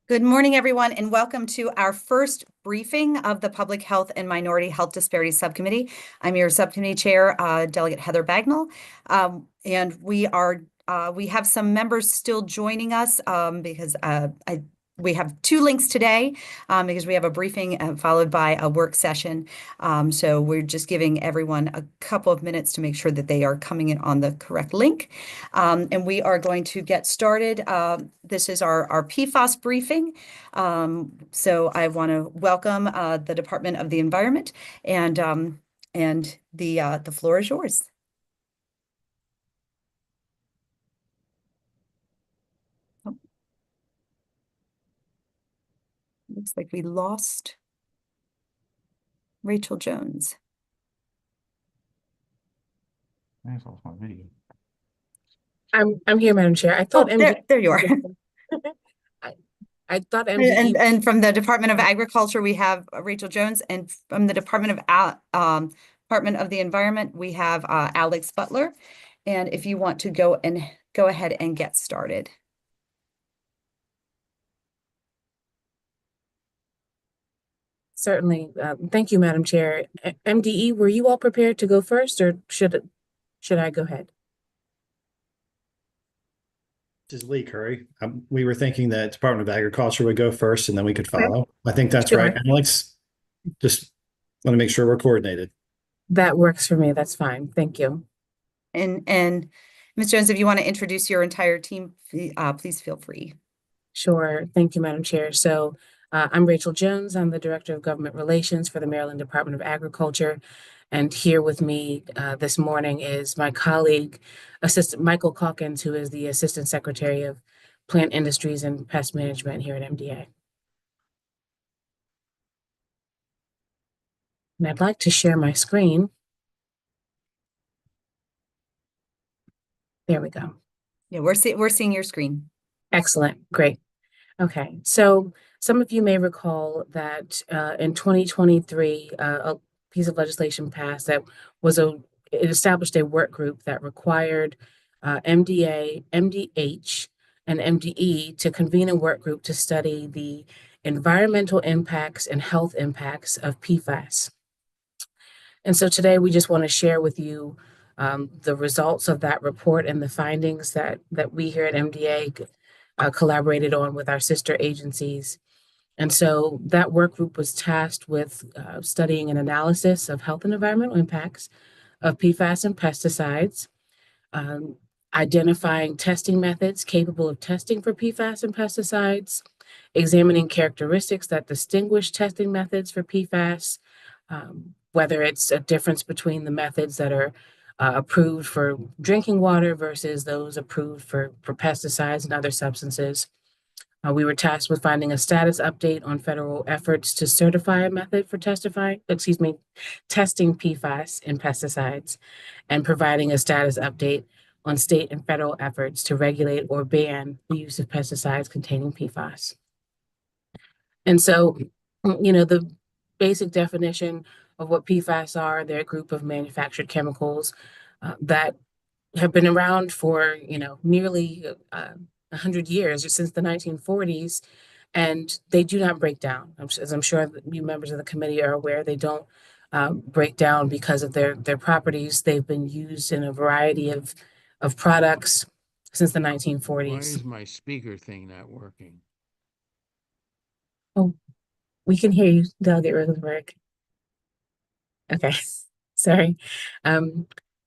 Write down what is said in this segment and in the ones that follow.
Good morning, everyone, and welcome to our first briefing of the Public Health and Minority Health Disparities Subcommittee. I'm your subcommittee chair, Delegate Heather Bagnall, and we have some members still joining us because we have two links today because we have a briefing followed by a work session. So we're just giving everyone a couple of minutes to make sure that they are coming in on the correct link. And we are going to get started. This is our PFAS briefing. So I want to welcome the Department of the Environment, and the floor is yours. Looks like we lost Rachel Jones. I lost my video. I'm here, Madam Chair. I thought there you are. I thought MDE and from the Department of Agriculture we have Rachel Jones, and from the Department of the Environment we have Alex Butler. And if you want to go ahead and get started. Certainly. Thank you, Madam Chair. MDE, were you all prepared to go first, or should I go ahead? This is Lee Curry. We were thinking that Department of Agriculture would go first and then we could follow. Okay. I think that's Sure. right. Alex, just want to make sure we're coordinated. That works for me. That's fine. Thank you. And Ms. Jones, if you want to introduce your entire team, please feel free. Sure. Thank you, Madam Chair. So I'm Rachel Jones. I'm the Director of Government Relations for the Maryland Department of Agriculture. And here with me this morning is my colleague, Assistant Michael Calkins, who is the Assistant Secretary of Plant Industries and Pest Management here at MDA. And I'd like to share my screen. There we go. Yeah, we're seeing your screen. Excellent. Great. Okay. So some of you may recall that in 2023, a piece of legislation passed that it established a work group that required MDA, MDH, and MDE to convene a work group to study the environmental impacts and health impacts of PFAS. And so today we just want to share with you the results of that report and the findings that we here at MDA collaborated on with our sister agencies. And so that work group was tasked with studying an analysis of health and environmental impacts of PFAS and pesticides, identifying testing methods capable of testing for PFAS and pesticides, examining characteristics that distinguish testing methods for PFAS, whether it's a difference between the methods that are approved for drinking water versus those approved for pesticides and other substances. We were tasked with finding a status update on federal efforts to certify a method for testing PFAS in pesticides, and providing a status update on state and federal efforts to regulate or ban the use of pesticides containing PFAS. And so, the basic definition of what PFAS are, they're a group of manufactured chemicals that have been around for, nearly 100 years, since the 1940s, and they do not break down. As I'm sure you members of the committee are aware, they don't break down because of their properties. They've been used in a variety of products since the 1940s. Why is my speaker thing not working? Oh, we can hear you, Delegate Rosenberg. Okay, sorry.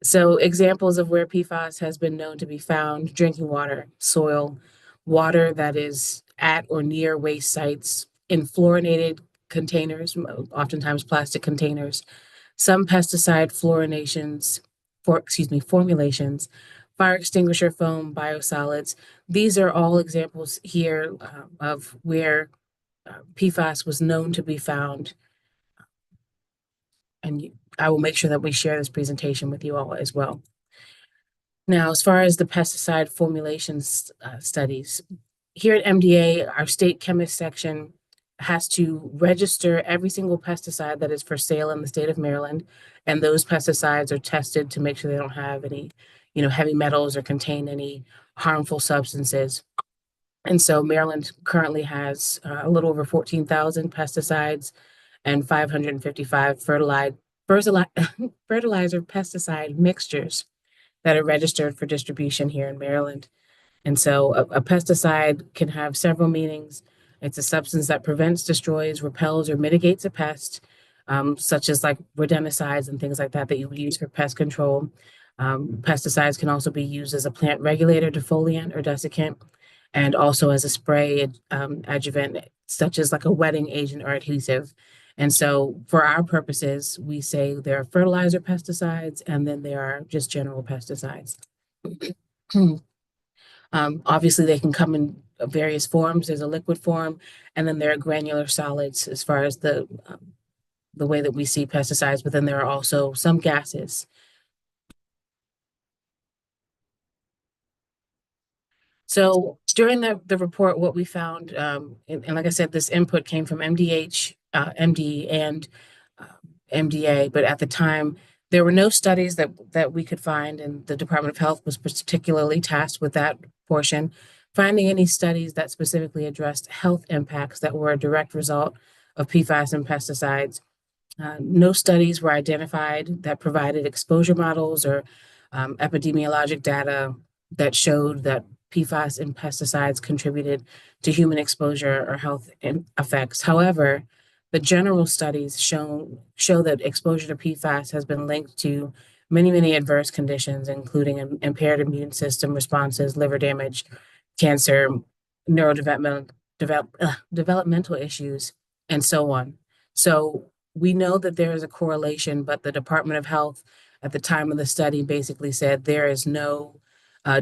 So examples of where PFAS has been known to be found: drinking water, soil, water that is at or near waste sites, in fluorinated containers, oftentimes plastic containers, some pesticide formulations, fire extinguisher foam, biosolids. These are all examples here of where PFAS was known to be found. And I will make sure that we share this presentation with you all as well. Now, as far as the pesticide formulations studies, here at MDA, our state chemist section has to register every single pesticide that is for sale in the state of Maryland. And those pesticides are tested to make sure they don't have any, heavy metals or contain any harmful substances. And so Maryland currently has a little over 14,000 pesticides and 555 fertilizer pesticide mixtures that are registered for distribution here in Maryland. And so a pesticide can have several meanings. It's a substance that prevents, destroys, repels, or mitigates a pest, such as like rodenticides and things like that that you would use for pest control. Pesticides can also be used as a plant regulator, defoliant, or desiccant, and also as a spray adjuvant, such as like a wetting agent or adhesive. And so for our purposes, we say there are fertilizer pesticides and then there are just general pesticides. Obviously, they can come in various forms. There's a liquid form, and then there are granular solids as far as the way that we see pesticides, but then there are also some gases. So during the report, what we found, and like I said, this input came from MDH, MD, and MDA, but at the time, there were no studies that we could find, and the Department of Health was particularly tasked with that portion, finding any studies that specifically addressed health impacts that were a direct result of PFAS and pesticides. No studies were identified that provided exposure models or epidemiologic data that showed that PFAS and pesticides contributed to human exposure or health effects. However, the general studies show that exposure to PFAS has been linked to many adverse conditions, including impaired immune system responses, liver damage, cancer, developmental issues, and so on. So we know that there is a correlation, but the Department of Health at the time of the study basically said there is no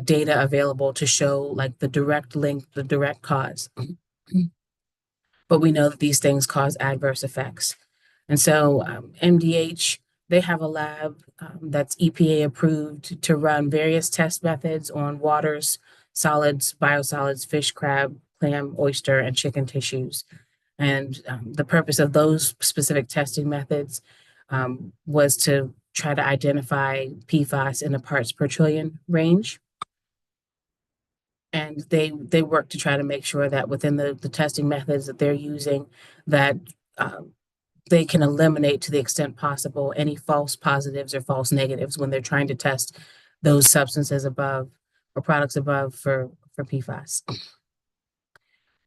data available to show like the direct link, the direct cause. But we know that these things cause adverse effects. And so MDH, they have a lab that's EPA approved to run various test methods on waters, solids, biosolids, fish, crab, clam, oyster, and chicken tissues. And the purpose of those specific testing methods was to try to identify PFAS in the parts per trillion range. And they work to try to make sure that within the testing methods that they're using, that they can eliminate to the extent possible any false positives or false negatives when they're trying to test those substances above or products above for PFAS.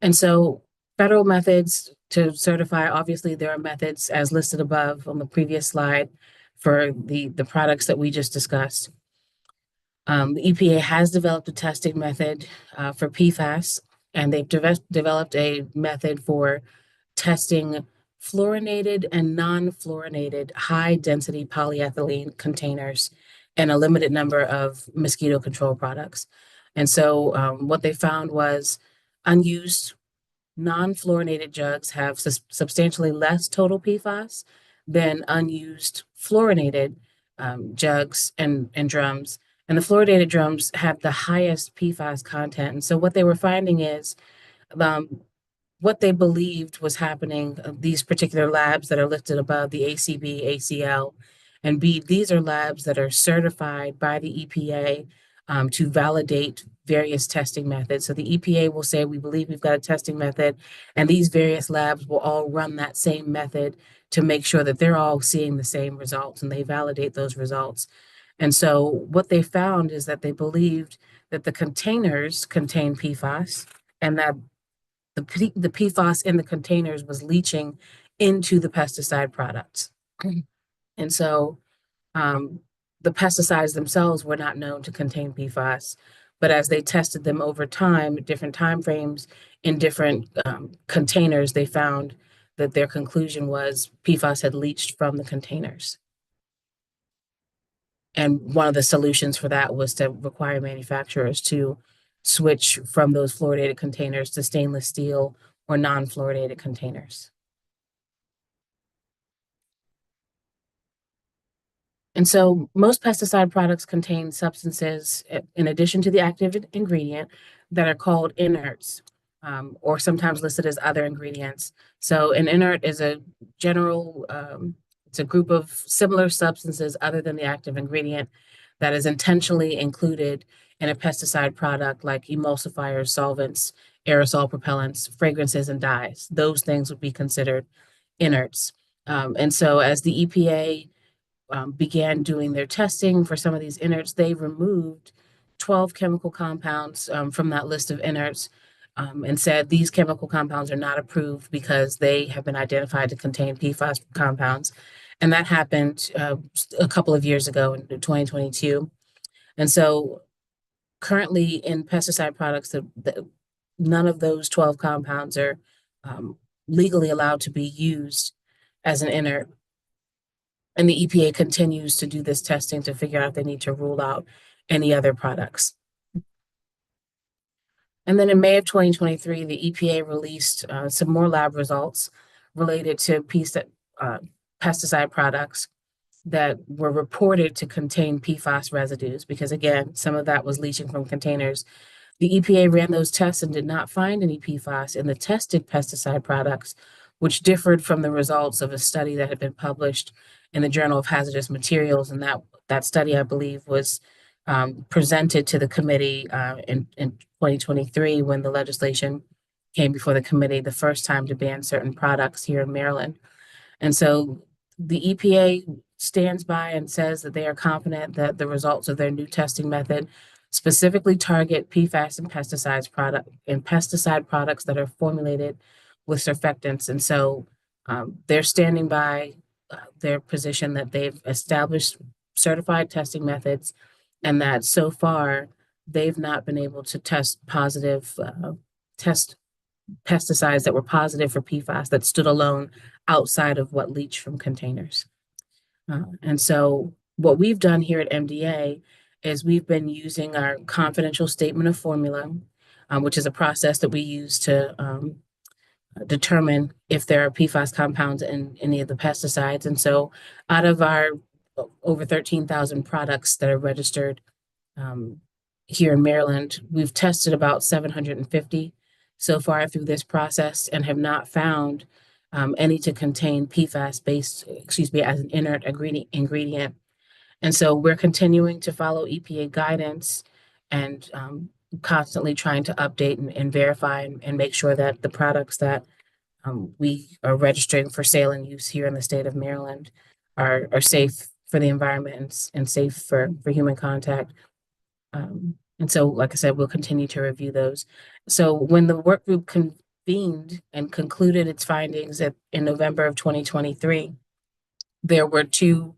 And so federal methods to certify, obviously there are methods as listed above on the previous slide for the products that we just discussed. The EPA has developed a testing method for PFAS, and they've developed a method for testing fluorinated and non-fluorinated high-density polyethylene containers and a limited number of mosquito control products. And so what they found was unused non-fluorinated jugs have substantially less total PFAS than unused fluorinated jugs and drums. And the fluoridated drums have the highest PFAS content. And so what they were finding is what they believed was happening, these particular labs that are listed above, the ACB, ACL, and BEAD, these are labs that are certified by the EPA to validate various testing methods. So the EPA will say, we believe we've got a testing method, and these various labs will all run that same method to make sure that they're all seeing the same results, and they validate those results. And so what they found is that they believed that the containers contain PFAS, and that the PFAS in the containers was leaching into the pesticide products. And so the pesticides themselves were not known to contain PFAS, but as they tested them over time, different time frames in different containers, they found that their conclusion was PFAS had leached from the containers. And one of the solutions for that was to require manufacturers to switch from those fluoridated containers to stainless steel or non-fluoridated containers. And so most pesticide products contain substances in addition to the active ingredient that are called inerts, or sometimes listed as other ingredients. So an inert is a general, it's a group of similar substances other than the active ingredient that is intentionally included in a pesticide product like emulsifiers, solvents, aerosol propellants, fragrances, and dyes. Those things would be considered inerts. And so as the EPA began doing their testing for some of these inerts, they removed 12 chemical compounds from that list of inerts and said these chemical compounds are not approved because they have been identified to contain PFAS compounds. And that happened a couple of years ago in 2022. And so currently in pesticide products, none of those 12 compounds are legally allowed to be used as an inert. And the EPA continues to do this testing to figure out if they need to rule out any other products. And then in May of 2023, the EPA released some more lab results related to pesticide products that were reported to contain PFAS residues, because again, some of that was leaching from containers. The EPA ran those tests and did not find any PFAS in the tested pesticide products, which differed from the results of a study that had been published in the Journal of Hazardous Materials. And that study, I believe, was presented to the committee in 2023 when the legislation came before the committee the first time to ban certain products here in Maryland. And so the EPA stands by and says that they are confident that the results of their new testing method specifically target PFAS and pesticide products that are formulated with surfactants. And so they're standing by their position that they've established certified testing methods and that so far they've not been able to test pesticides that were positive for PFAS that stood alone outside of what leached from containers. And so what we've done here at MDA is we've been using our confidential statement of formula, which is a process that we use to determine if there are PFAS compounds in any of the pesticides. And so out of our over 13,000 products that are registered here in Maryland, we've tested about 750 so far through this process and have not found any to contain PFAS as an inert ingredient. And so we're continuing to follow EPA guidance and constantly trying to update and verify and make sure that the products that we are registering for sale and use here in the state of Maryland are safe for the environment and safe for human contact. And so, like I said, we'll continue to review those. So when the work group convened and concluded its findings in November of 2023, there were two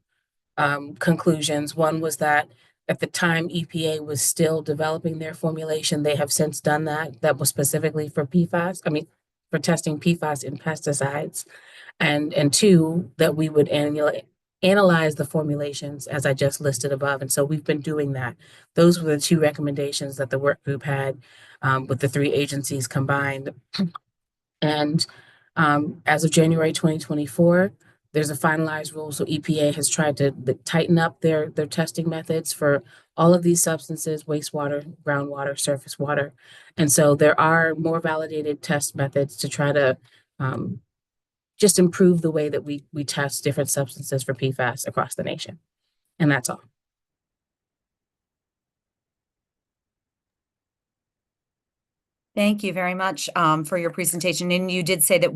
conclusions. One was that at the time EPA was still developing their formulation, they have since done that. That was specifically for for testing PFAS in pesticides. And two, that we would analyze the formulations as I just listed above. And so we've been doing that. Those were the two recommendations that the work group had with the three agencies combined. And as of January 2024, there's a finalized rule. So EPA has tried to tighten up their testing methods for all of these substances: wastewater, groundwater, surface water. And so there are more validated test methods to try to just improve the way that we test different substances for PFAS across the nation. And that's all. Thank you very much for your presentation. And you did say that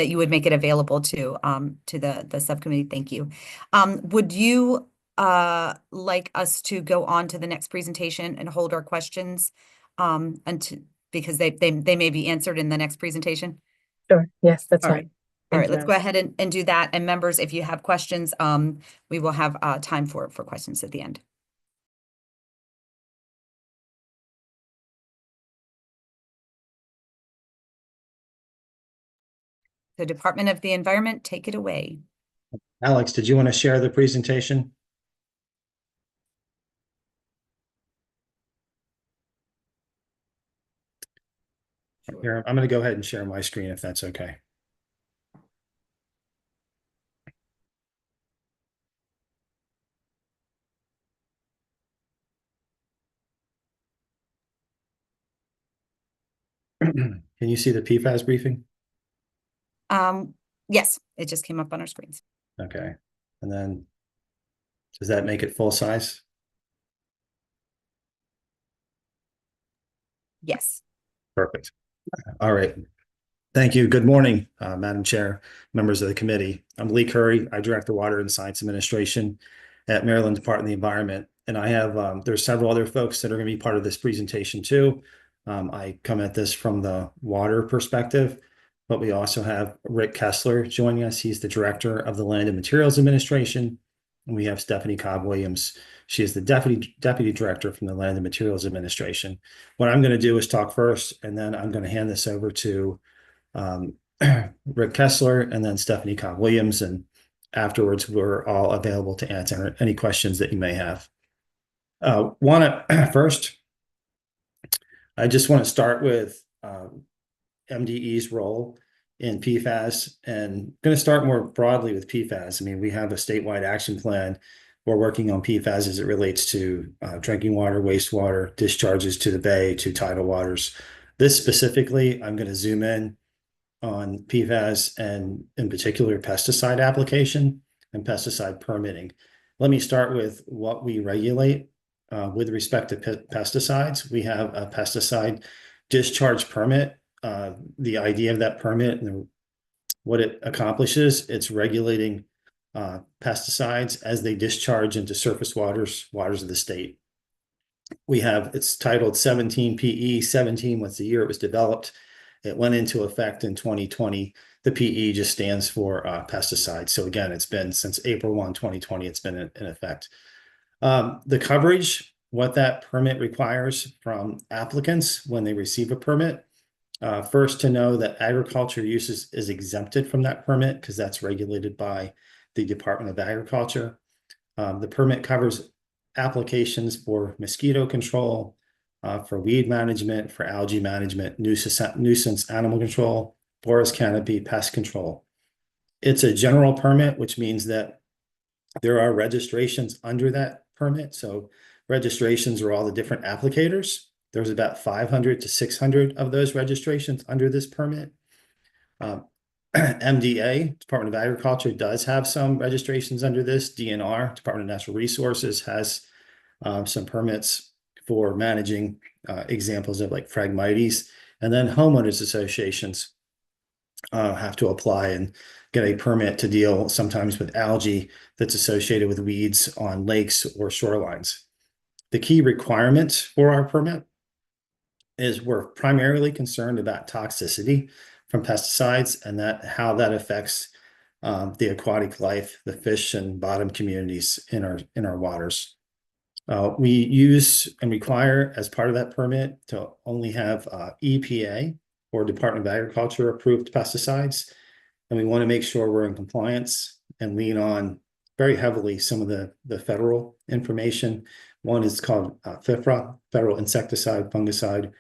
you would make it available to the subcommittee. Thank you. Would you like us to go on to the next presentation and hold our questions because they may be answered in the next presentation? Sure. Yes, that's All fine. right. All right, let's go ahead and do that. And members, if you have questions, we will have time for questions at the end. The Department of the Environment, take it away. Alex, did you want to share the presentation? Here, I'm going to go ahead and share my screen if that's okay. Can you see the PFAS briefing? Yes, it just came up on our screens. Okay. And then does that make it full size? Yes. Perfect. All right. Thank you. Good morning, Madam Chair, members of the committee. I'm Lee Curry. I direct the Water and Science Administration at Maryland Department of the Environment. And I have, there's several other folks that are going to be part of this presentation too. I come at this from the water perspective, but we also have Rick Kessler joining us. He's the Director of the Land and Materials Administration. And we have Stephanie Cobb-Williams. She is the Deputy Director from the Land and Materials Administration. What I'm going to do is talk first, and then I'm going to hand this over to Rick Kessler and then Stephanie Cobb-Williams. And afterwards, we're all available to answer any questions that you may have. First, I just want to start with MDE's role in PFAS, and going to start more broadly with PFAS. I mean, we have a statewide action plan. We're working on PFAS as it relates to drinking water, wastewater, discharges to the bay, to tidal waters. This specifically, I'm going to zoom in on PFAS and in particular pesticide application and pesticide permitting. Let me start with what we regulate with respect to pesticides. We have a pesticide discharge permit. The idea of that permit and what it accomplishes, it's regulating pesticides as they discharge into surface waters of the state. It's titled 17 PE. 17 was the year it was developed. It went into effect in 2020. The PE just stands for pesticides. So again, it's been since April 1, 2020, it's been in effect. The coverage, what that permit requires from applicants when they receive a permit, first to know that agriculture use is exempted from that permit because that's regulated by the Department of Agriculture. The permit covers applications for mosquito control, for weed management, for algae management, nuisance animal control, forest canopy, pest control. It's a general permit, which means that there are registrations under that permit. So registrations are all the different applicators. There's about 500 to 600 of those registrations under this permit. MDA, Department of Agriculture, does have some registrations under this. DNR, Department of Natural Resources, has some permits for managing examples of like Phragmites. And then homeowners associations have to apply and get a permit to deal sometimes with algae that's associated with weeds on lakes or shorelines. The key requirements for our permit is we're primarily concerned about toxicity from pesticides and how that affects the aquatic life, the fish and bottom communities in our waters. We use and require as part of that permit to only have EPA or Department of Agriculture approved pesticides. And we want to make sure we're in compliance and lean on very heavily some of the federal information. One is called FIFRA, Federal Insecticide, Fungicide,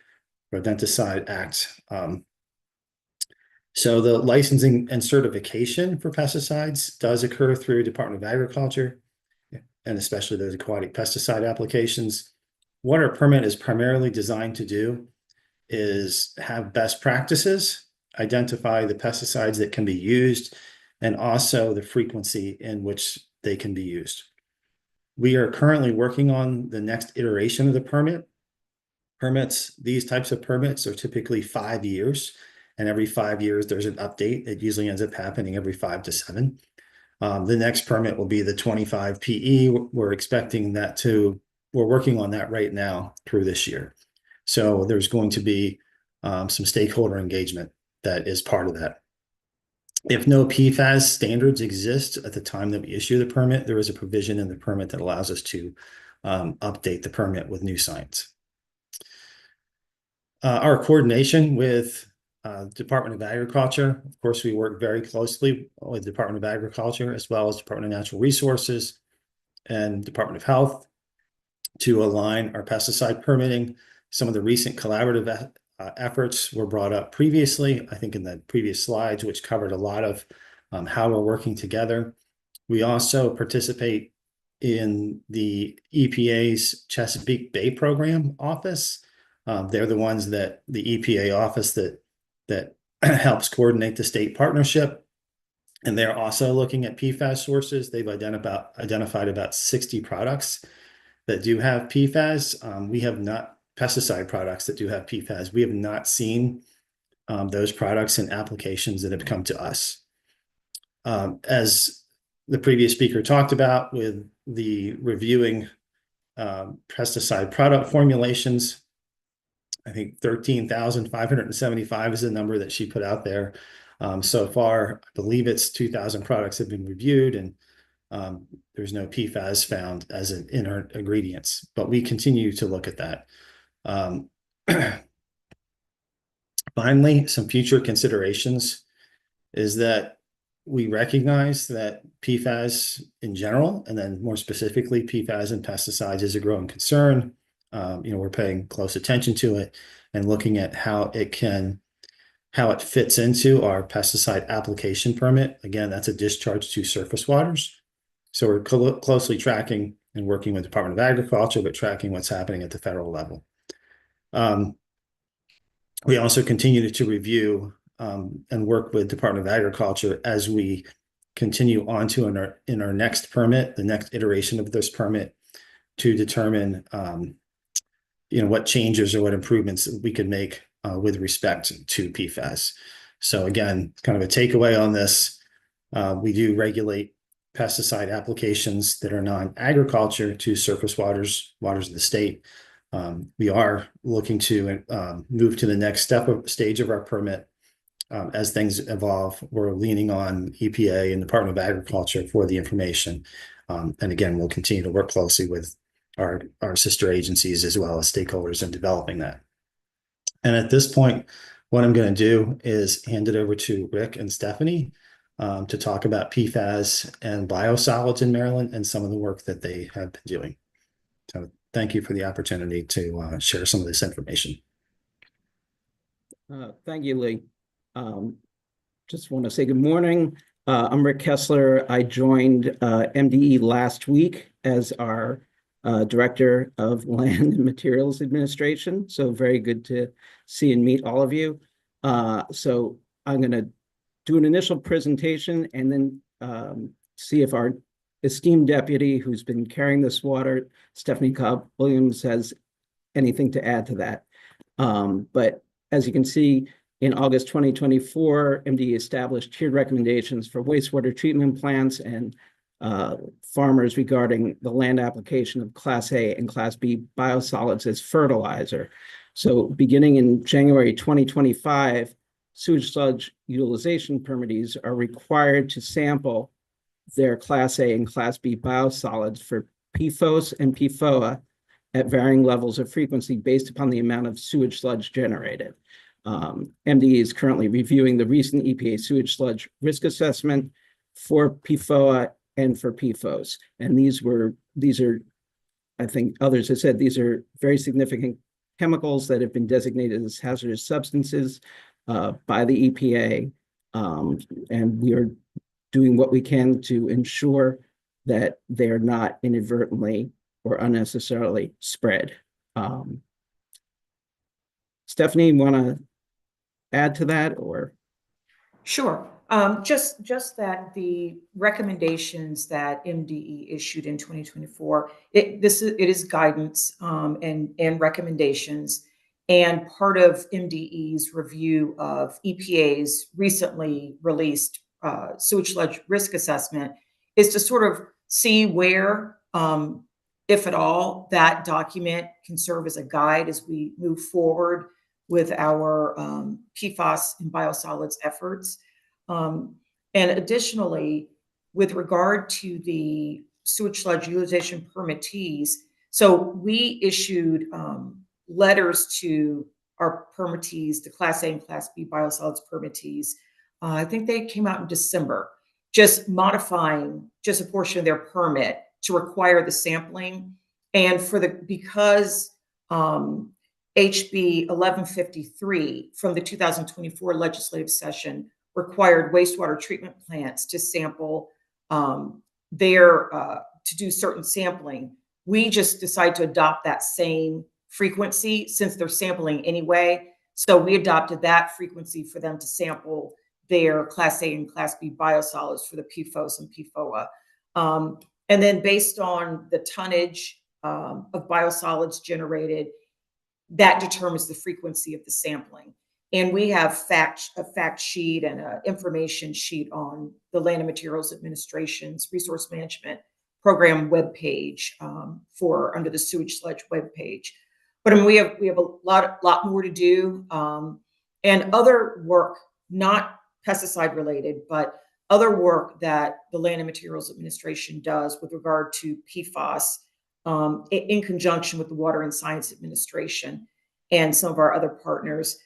Rodenticide Act. So the licensing and certification for pesticides does occur through Department of Agriculture, and especially those aquatic pesticide applications. What our permit is primarily designed to do is have best practices, identify the pesticides that can be used, and also the frequency in which they can be used. We are currently working on the next iteration of the permit. These types of permits are typically 5 years, and every 5 years there's an update. It usually ends up happening every 5 to 7. The next permit will be the 25 PE. We're expecting that we're working on that right now through this year. So there's going to be some stakeholder engagement that is part of that. If no PFAS standards exist at the time that we issue the permit, there is a provision in the permit that allows us to update the permit with new science. Our coordination with Department of Agriculture, of course, we work very closely with Department of Agriculture as well as Department of Natural Resources and Department of Health to align our pesticide permitting. Some of the recent collaborative efforts were brought up previously, I think in the previous slides, which covered a lot of how we're working together. We also participate in the EPA's Chesapeake Bay Program office. They're the ones the EPA office that helps coordinate the state partnership. And they're also looking at PFAS sources. They've identified about 60 products that do have PFAS. We have not pesticide products that do have PFAS. We have not seen those products in applications that have come to us. As the previous speaker talked about with the reviewing pesticide product formulations, I think 13,575 is the number that she put out there. So far, I believe it's 2,000 products have been reviewed, and there's no PFAS found as an inert ingredients, but we continue to look at that. Finally, some future considerations is that we recognize that PFAS in general, and then more specifically PFAS and pesticides, is a growing concern. We're paying close attention to it and looking at how it fits into our pesticide application permit. Again, that's a discharge to surface waters. So we're closely tracking and working with the Department of Agriculture, but tracking what's happening at the federal level. We also continue to review and work with Department of Agriculture as we continue on to in our next permit, the next iteration of this permit, to determine what changes or what improvements we could make with respect to PFAS. So again, kind of a takeaway on this, we do regulate pesticide applications that are non-agriculture to surface waters of the state. We are looking to move to the next stage of our permit. As things evolve, we're leaning on EPA and Department of Agriculture for the information. And again, we'll continue to work closely with our sister agencies as well as stakeholders in developing that. And at this point, what I'm going to do is hand it over to Rick and Stephanie to talk about PFAS and biosolids in Maryland and some of the work that they have been doing. So thank you for the opportunity to share some of this information. Thank you, Lee. Just want to say good morning. I'm Rick Kessler. I joined MDE last week as our Director of Land and Materials Administration. So very good to see and meet all of you. So I'm going to do an initial presentation and then see if our esteemed deputy who's been carrying this water, Stephanie Cobb-Williams, has anything to add to that. But as you can see, in August 2024, MDE established tiered recommendations for wastewater treatment plants and farmers regarding the land application of Class A and Class B biosolids as fertilizer. So beginning in January 2025, sewage sludge utilization permittees are required to sample their Class A and Class B biosolids for PFOS and PFOA at varying levels of frequency based upon the amount of sewage sludge generated. MDE is currently reviewing the recent EPA sewage sludge risk assessment for PFOA and for PFOS. And these are, I think others have said, these are very significant chemicals that have been designated as hazardous substances by the EPA. And we are doing what we can to ensure that they're not inadvertently or unnecessarily spread. Stephanie, want to add to that, or? Sure. Just that the recommendations that MDE issued in 2024, it is guidance and recommendations, and part of MDE's review of EPA's recently released sewage sludge risk assessment is to sort of see where, if at all, that document can serve as a guide as we move forward with our PFAS and biosolids efforts. And additionally, with regard to the sewage sludge utilization permittees, so we issued letters to our permittees, the Class A and Class B biosolids permittees. I think they came out in December, just modifying just a portion of their permit to require the sampling. And because HB 1153 from the 2024 legislative session required wastewater treatment plants to sample to do certain sampling, we just decided to adopt that same frequency since they're sampling anyway. So we adopted that frequency for them to sample their Class A and Class B biosolids for the PFOS and PFOA. And then based on the tonnage of biosolids generated, that determines the frequency of the sampling. And we have a fact sheet and an information sheet on the Land and Materials Administration's Resource Management Program webpage for under the sewage sludge webpage. But I mean, we have a lot more to do, and other work, not pesticide related, but other work that the Land and Materials Administration does with regard to PFAS in conjunction with the Water and Science Administration and some of our other partners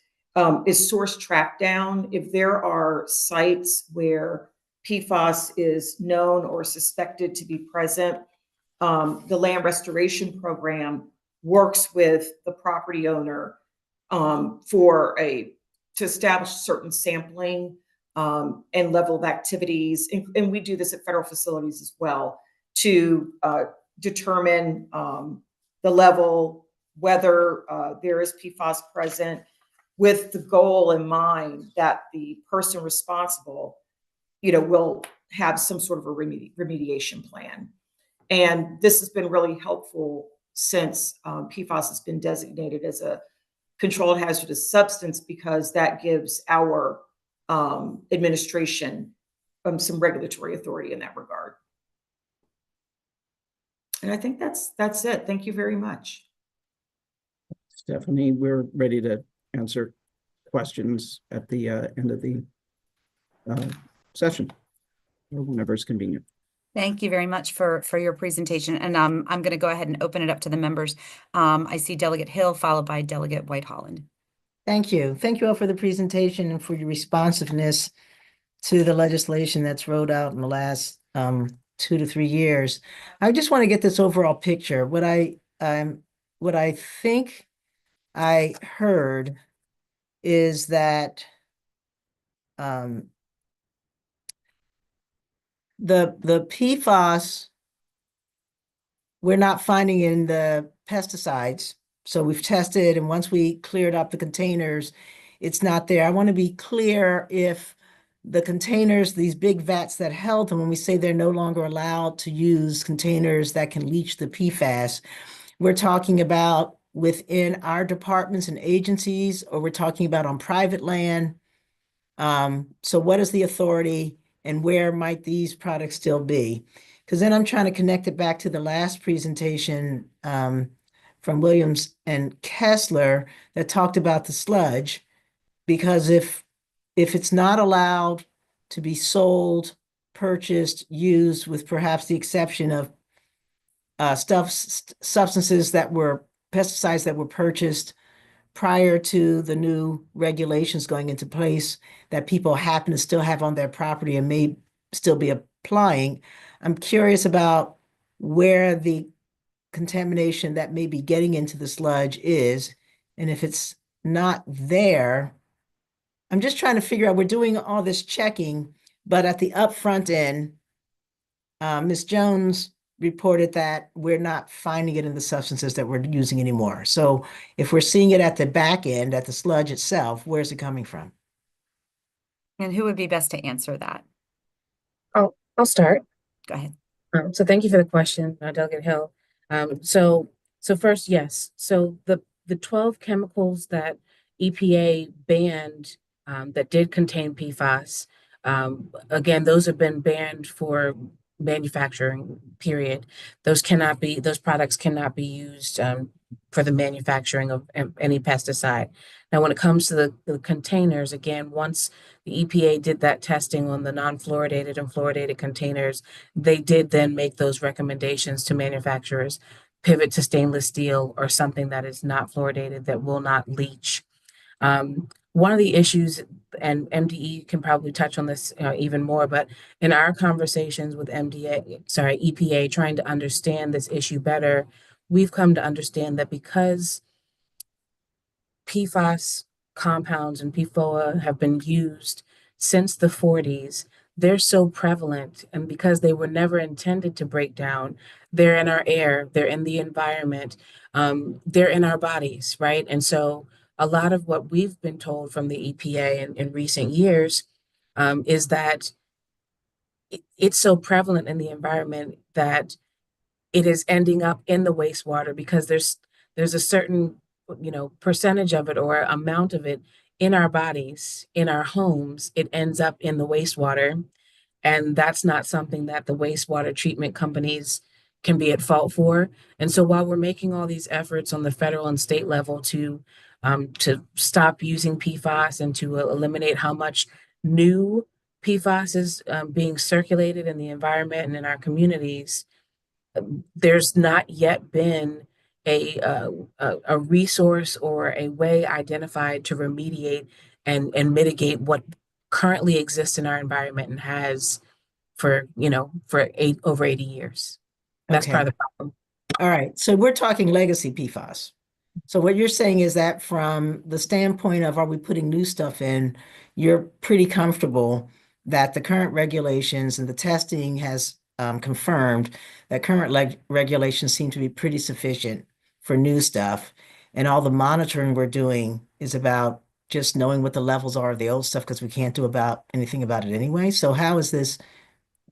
is source track down. If there are sites where PFAS is known or suspected to be present, the Land Restoration Program works with the property owner to establish certain sampling and level of activities. And we do this at federal facilities as well to determine the level, whether there is PFAS present, with the goal in mind that the person responsible, will have some sort of a remediation plan. And this has been really helpful since PFAS has been designated as a controlled hazardous substance, because that gives our administration some regulatory authority in that regard. And I think that's it. Thank you very much. Stephanie, we're ready to answer questions at the end of the session, or whenever it's convenient. Thank you very much for your presentation. And I'm going to go ahead and open it up to the members. I see Delegate Hill, followed by Delegate White Holland. Thank you. Thank you all for the presentation and for your responsiveness to the legislation that's rolled out in the last 2 to 3 years. I just want to get this overall picture. What I think I heard is that the PFAS, we're not finding in the pesticides. So we've tested, and once we cleared up the containers, it's not there. I want to be clear if the containers, these big vats that held them, when we say they're no longer allowed to use containers that can leach the PFAS, we're talking about within our departments and agencies, or we're talking about on private land. So what is the authority, and where might these products still be? Because then I'm trying to connect it back to the last presentation from Williams and Kessler that talked about the sludge. Because if it's not allowed to be sold, purchased, used, with perhaps the exception of substances that were pesticides that were purchased prior to the new regulations going into place that people happen to still have on their property and may still be applying, I'm curious about where the contamination that may be getting into the sludge is. And if it's not there, I'm just trying to figure out, we're doing all this checking, but at the upfront end, Ms. Jones reported that we're not finding it in the substances that we're using anymore. So if we're seeing it at the back end, at the sludge itself, where's it coming from? And who would be best to answer that? I'll start. Go ahead. So thank you for the question, Delegate Hill. So first, yes. So the 12 chemicals that EPA banned that did contain PFAS, again, those have been banned for manufacturing, period. Those products cannot be used for the manufacturing of any pesticide. Now, when it comes to the containers, again, once the EPA did that testing on the non-fluoridated and fluoridated containers, they did then make those recommendations to manufacturers, pivot to stainless steel or something that is not fluoridated, that will not leach. One of the issues, and MDE can probably touch on this even more, but in our conversations with EPA, trying to understand this issue better, we've come to understand that because PFAS compounds and PFOA have been used since the 40s, they're so prevalent, and because they were never intended to break down, they're in our air, they're in the environment, they're in our bodies, right? And so a lot of what we've been told from the EPA in recent years is that it's so prevalent in the environment that it is ending up in the wastewater, because there's a certain percentage of it or amount of it in our bodies, in our homes, it ends up in the wastewater. And that's not something that the wastewater treatment companies can be at fault for. And so while we're making all these efforts on the federal and state level to stop using PFAS and to eliminate how much new PFAS is being circulated in the environment and in our communities, there's not yet been a resource or a way identified to remediate and mitigate what currently exists in our environment and has for over 80 years. That's Okay. part of the problem. All right. So we're talking legacy PFAS. So what you're saying is that from the standpoint of are we putting new stuff in, you're pretty comfortable that the current regulations and the testing has confirmed that current regulations seem to be pretty sufficient for new stuff. And all the monitoring we're doing is about just knowing what the levels are of the old stuff because we can't do anything about it anyway. So how is this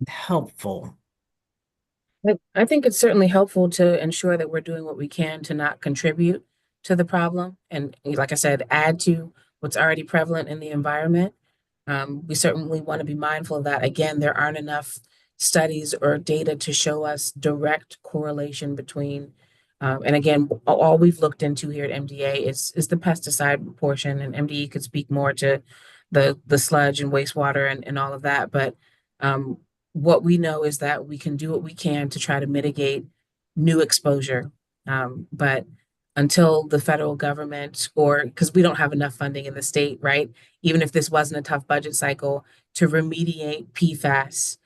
helpful? I think it's certainly helpful to ensure that we're doing what we can to not contribute to the problem. And like I said, add to what's already prevalent in the environment. We certainly want to be mindful of that. Again, there aren't enough studies or data to show us direct correlation between, and again, all we've looked into here at MDA is the pesticide portion, and MDE could speak more to the sludge and wastewater and all of that. But what we know is that we can do what we can to try to mitigate new exposure. But until the federal government, or because we don't have enough funding in the state, right? Even if this wasn't a tough budget cycle, to remediate PFAS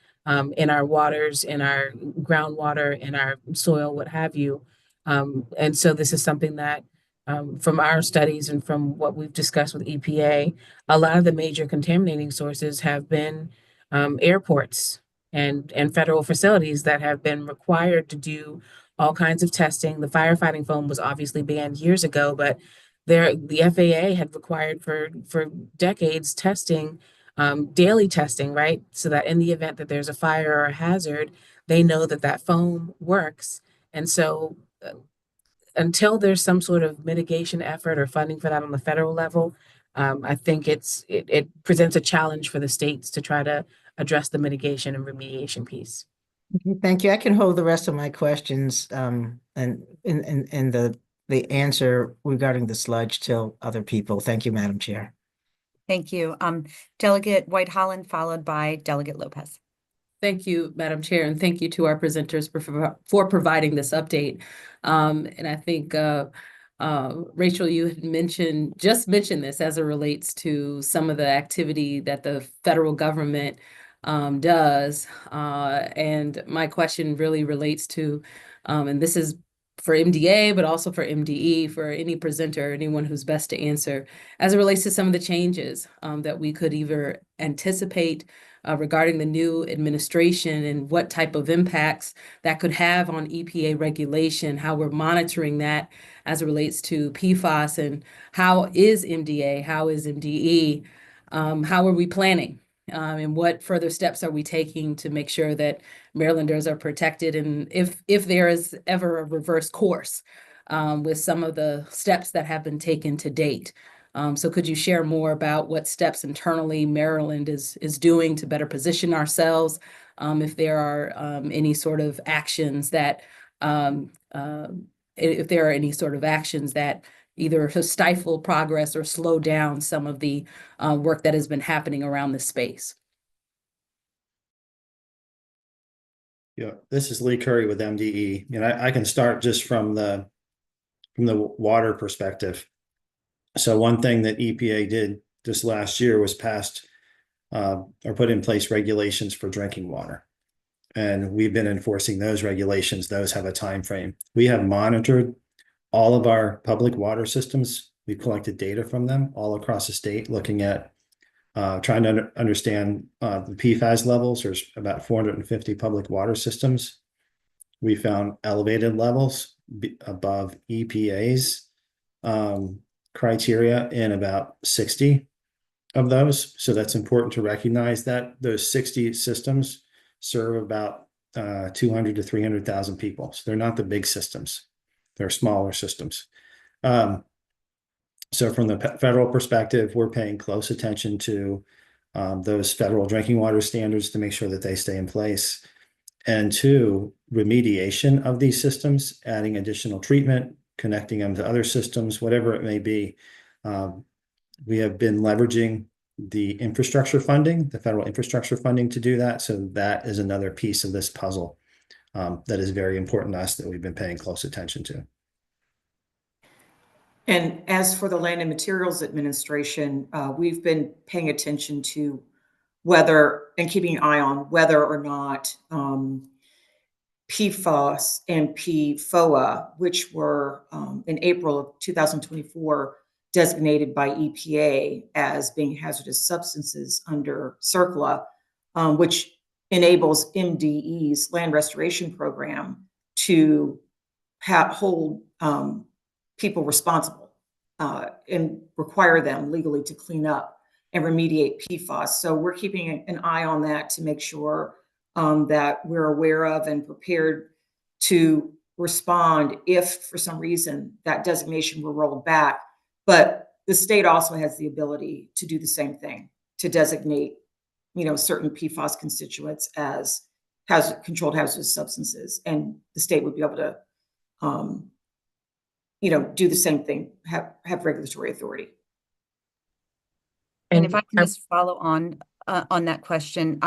in our waters, in our groundwater, in our soil, what have you. And so this is something that from our studies and from what we've discussed with EPA, a lot of the major contaminating sources have been airports and federal facilities that have been required to do all kinds of testing. The firefighting foam was obviously banned years ago, but the FAA had required for decades testing, daily testing, right? So that in the event that there's a fire or a hazard, they know that that foam works. And so until there's some sort of mitigation effort or funding for that on the federal level, I think it presents a challenge for the states to try to address the mitigation and remediation piece. Okay, thank you. I can hold the rest of my questions and the answer regarding the sludge till other people. Thank you, Madam Chair. Thank you. Delegate White Holland, followed by Delegate Lopez. Thank you, Madam Chair, and thank you to our presenters for providing this update. And I think, Rachel, you had just mentioned this as it relates to some of the activity that the federal government does. And my question really relates to, and this is for MDA, but also for MDE, for any presenter, anyone who's best to answer, as it relates to some of the changes that we could either anticipate regarding the new administration and what type of impacts that could have on EPA regulation, how we're monitoring that as it relates to PFAS, and how is MDA, how is MDE, how are we planning? And what further steps are we taking to make sure that Marylanders are protected? And if there is ever a reverse course with some of the steps that have been taken to date. So could you share more about what steps internally Maryland is doing to better position ourselves? If there are any sort of actions that, if there are any sort of actions that either to stifle progress or slow down some of the work that has been happening around this space. Yeah, this is Lee Curry with MDE, and I can start just from the water perspective. So one thing that EPA did this last year was passed or put in place regulations for drinking water. And we've been enforcing those regulations. Those have a time frame. We have monitored all of our public water systems. We collected data from them all across the state, looking at trying to understand the PFAS levels. There's about 450 public water systems. We found elevated levels above EPA's criteria in about 60 of those. So that's important to recognize that those 60 systems serve about 200 to 300,000 people. So they're not the big systems. They're smaller systems. So from the federal perspective, we're paying close attention to those federal drinking water standards to make sure that they stay in place. And two, remediation of these systems, adding additional treatment, connecting them to other systems, whatever it may be. We have been leveraging the infrastructure funding, the federal infrastructure funding to do that. So that is another piece of this puzzle that is very important to us that we've been paying close attention to. And as for the Land and Materials Administration, we've been paying attention to whether and keeping an eye on whether or not PFOS and PFOA, which were in April of 2024 designated by EPA as being hazardous substances under CERCLA, which enables MDE's land restoration program to hold people responsible and require them legally to clean up and remediate PFAS. So we're keeping an eye on that to make sure that we're aware of and prepared to respond if for some reason that designation were rolled back. But the state also has the ability to do the same thing, to designate, certain PFAS constituents as controlled hazardous substances. And the state would be able to, do the same thing, have regulatory authority. And if I can just follow on that question,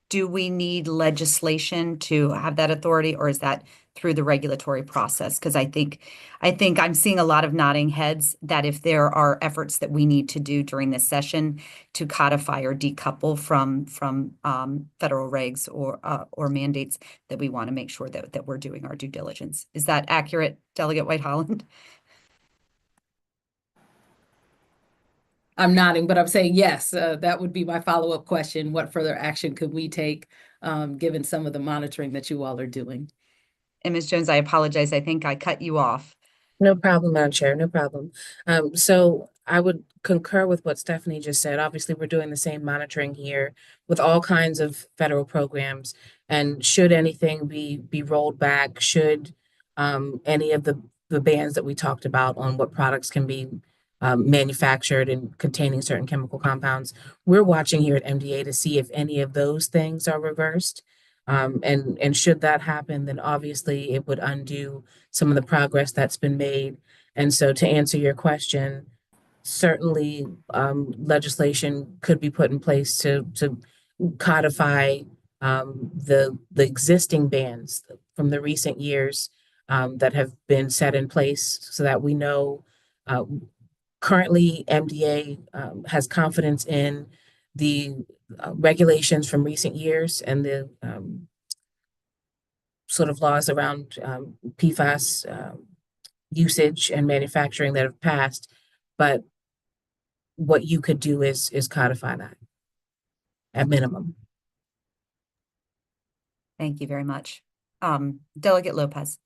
do we need legislation to have that authority, or is that through the regulatory process? Because I think I'm seeing a lot of nodding heads that if there are efforts that we need to do during this session to codify or decouple from federal regs or mandates, that we want to make sure that we're doing our due diligence. Is that accurate, Delegate White-Holland? I'm nodding, but I'm saying yes, that would be my follow-up question. What further action could we take, given some of the monitoring that you all are doing? And Ms. Jones, I apologize. I think I cut you off. No problem, Madam Chair, no problem. So I would concur with what Stephanie just said. Obviously, we're doing the same monitoring here with all kinds of federal programs. And should anything be rolled back, should any of the bans that we talked about on what products can be manufactured and containing certain chemical compounds, we're watching here at MDA to see if any of those things are reversed. And should that happen, then obviously it would undo some of the progress that's been made. And so to answer your question, certainly legislation could be put in place to codify the existing bans from the recent years that have been set in place so that we know currently MDA has confidence in the regulations from recent years and the sort of laws around PFAS usage and manufacturing that have passed. But what you could do is codify that at minimum. Thank you very much. Delegate Lopez.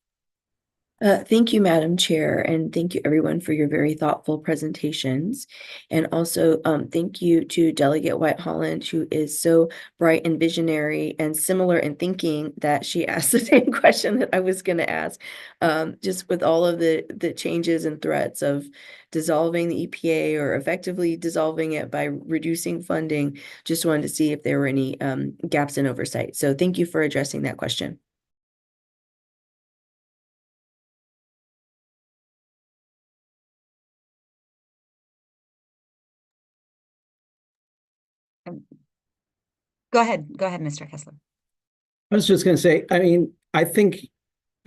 Thank you, Madam Chair, and thank you everyone for your very thoughtful presentations. And also thank you to Delegate White-Holland, who is so bright and visionary and similar in thinking that she asked the same question that I was going to ask. Just with all of the changes and threats of dissolving the EPA or effectively dissolving it by reducing funding, just wanted to see if there were any gaps in oversight. So thank you for addressing that question. Go ahead, Mr. Kessler. I was just going to say, I think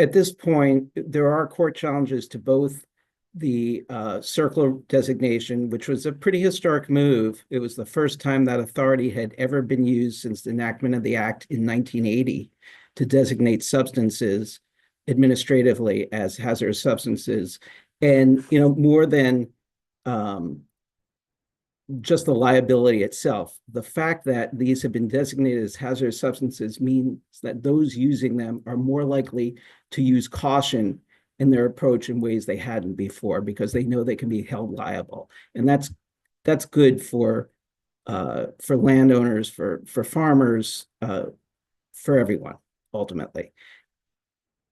at this point, there are court challenges to both the CERCLA designation, which was a pretty historic move. It was the first time that authority had ever been used since the enactment of the Act in 1980 to designate substances administratively as hazardous substances. And, more than just the liability itself, the fact that these have been designated as hazardous substances means that those using them are more likely to use caution in their approach in ways they hadn't before, because they know they can be held liable. And that's good for landowners, for farmers, for everyone, ultimately.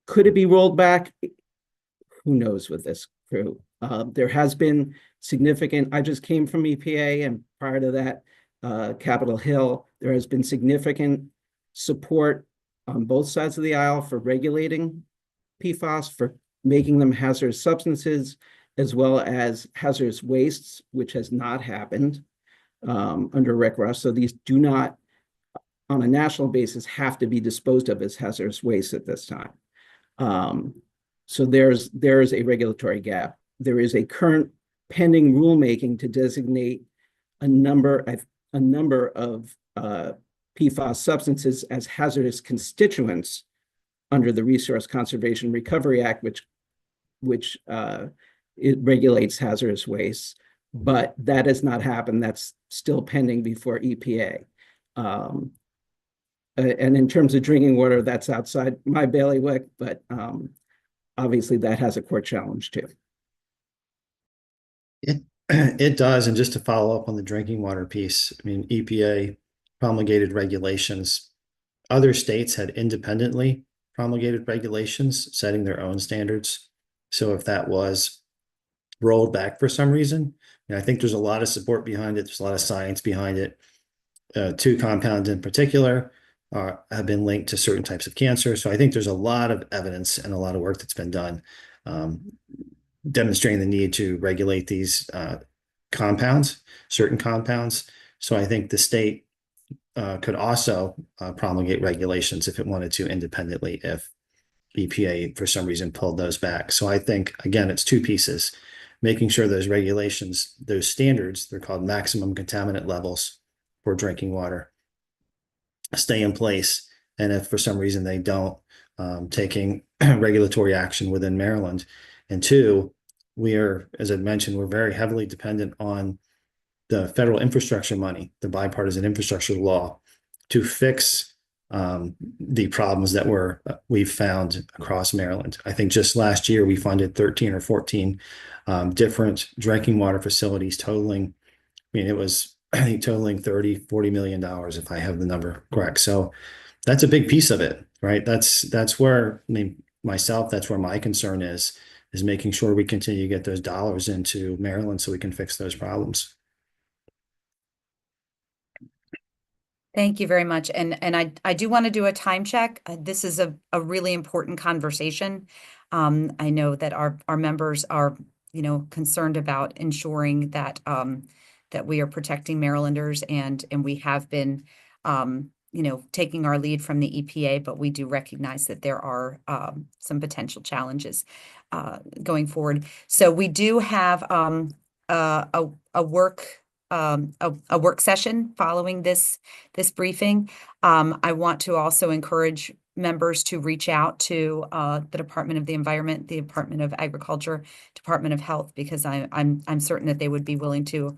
Could it be rolled back? Who knows with this crew? There has been significant, I just came from EPA, and prior to that, Capitol Hill, there has been significant support on both sides of the aisle for regulating PFAS, for making them hazardous substances, as well as hazardous wastes, which has not happened under RCRA. So these do not, on a national basis, have to be disposed of as hazardous waste at this time. So there is a regulatory gap. There is a current pending rulemaking to designate a number of PFAS substances as hazardous constituents under the Resource Conservation Recovery Act, which it regulates hazardous waste, but that has not happened. That's still pending before EPA. And in terms of drinking water, that's outside my bailiwick, but obviously that has a court challenge too. It does. And just to follow up on the drinking water piece, I mean, EPA promulgated regulations. Other states had independently promulgated regulations, setting their own standards. So if that was rolled back for some reason, and I think there's a lot of support behind it. There's a lot of science behind it. Two compounds in particular have been linked to certain types of cancer. So I think there's a lot of evidence and a lot of work that's been done demonstrating the need to regulate these compounds, certain compounds. So I think the state could also promulgate regulations if it wanted to independently, if EPA for some reason pulled those back. So I think, again, it's two pieces, making sure those regulations, those standards, they're called maximum contaminant levels for drinking water, stay in place. And if for some reason they don't, taking regulatory action within Maryland. And two, we are, as I mentioned, we're very heavily dependent on the federal infrastructure money, the bipartisan infrastructure law, to fix the problems that we've found across Maryland. I think just last year we funded 13 or 14 different drinking water facilities totaling, I mean, it was, I think, totaling $30-40 million, if I have the number correct. So that's a big piece of it, right? That's where, I mean, myself, that's where my concern is making sure we continue to get those dollars into Maryland so we can fix those problems. Thank you very much. And I do want to do a time check. This is a really important conversation. I know that our members are, concerned about ensuring that that we are protecting Marylanders, and we have been, taking our lead from the EPA, but we do recognize that there are some potential challenges going forward. So we do have a work session following this briefing. I want to also encourage members to reach out to the Department of the Environment, the Department of Agriculture, Department of Health, because I'm certain that they would be willing to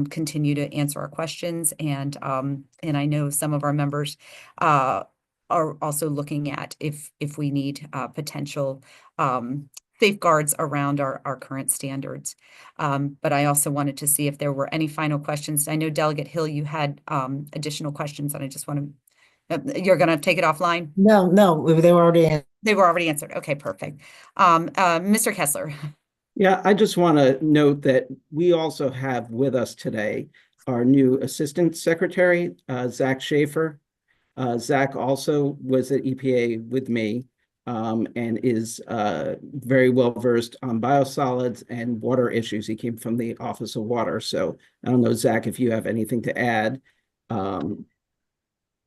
continue to answer our questions. And I know some of our members are also looking at if we need potential safeguards around our current standards. But I also wanted to see if there were any final questions. I know Delegate Hill, you had additional questions, and I just want to, you're going to take it offline? No, they were already answered. Okay, perfect. Mr. Kessler. Yeah, I just want to note that we also have with us today our new Assistant Secretary, Zach Schaefer. Zach also was at EPA with me and is very well versed on biosolids and water issues. He came from the Office of Water. So I don't know, Zach, if you have anything to add.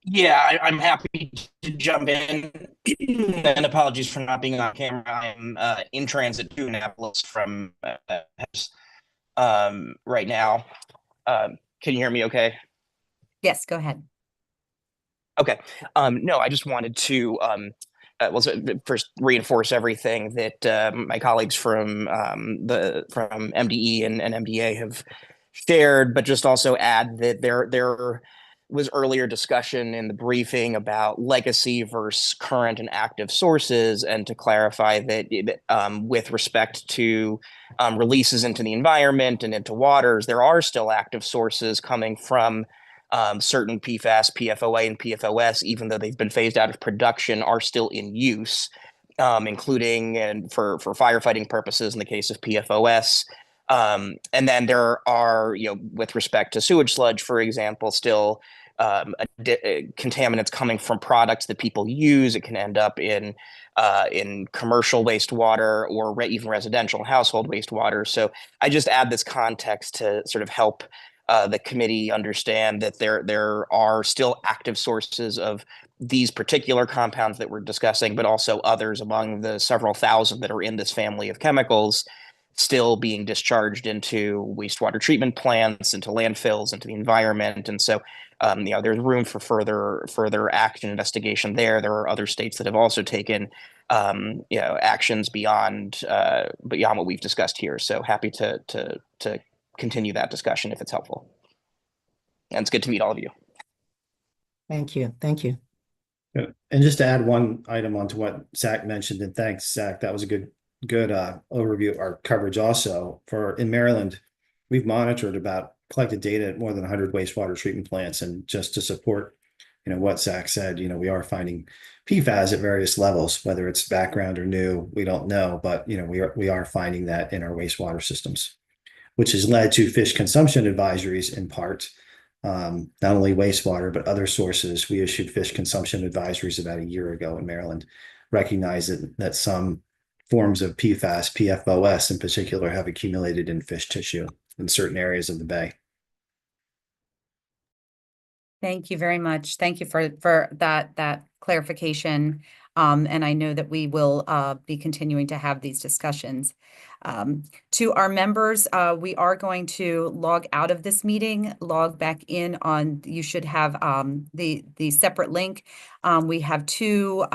Yeah, I'm happy to jump in. And apologies for not being on camera. I'm in transit to Annapolis from right now. Can you hear me okay? Yes, go ahead. Okay. No, I just wanted to first reinforce everything that my colleagues from MDE and MDA have shared, but just also add that there was earlier discussion in the briefing about legacy versus current and active sources, and to clarify that with respect to releases into the environment and into waters, there are still active sources coming from certain PFAS, PFOA, and PFOS, even though they've been phased out of production, are still in use. including and for firefighting purposes in the case of PFOS. And then there are, with respect to sewage sludge, for example, still contaminants coming from products that people use. It can end up in commercial wastewater or even residential household wastewater. So I just add this context to sort of help the committee understand that there are still active sources of these particular compounds that we're discussing, but also others among the several thousand that are in this family of chemicals still being discharged into wastewater treatment plants, into landfills, into the environment. And so, there's room for further action investigation there. There are other states that have also taken, actions beyond what we've discussed here. So happy to continue that discussion if it's helpful. And it's good to meet all of you. Thank you. Thank you. Yeah. And just to add one item onto what Zach mentioned, and thanks, Zach, that was a good overview of our coverage. Also, in Maryland, we've collected data at more than 100 wastewater treatment plants, and just to support, what Zach said, we are finding PFAS at various levels, whether it's background or new, we don't know, but we are finding that in our wastewater systems, which has led to fish consumption advisories in part. Not only wastewater, but other sources. We issued fish consumption advisories about a year ago in Maryland, recognizing that some forms of PFAS, PFOS in particular, have accumulated in fish tissue in certain areas of the bay. Thank you very much. Thank you for that clarification. And I know that we will be continuing to have these discussions. To our members, we are going to log out of this meeting, log back in on, you should have the separate link. We have 2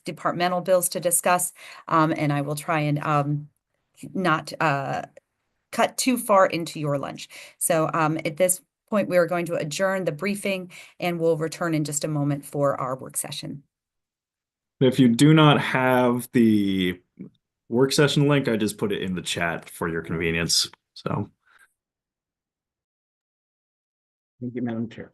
departmental bills to discuss, and I will try and not cut too far into your lunch. So at this point, we are going to adjourn the briefing, and we'll return in just a moment for our work session. If you do not have the work session link, I just put it in the chat for your convenience. So Thank you, Madam Chair.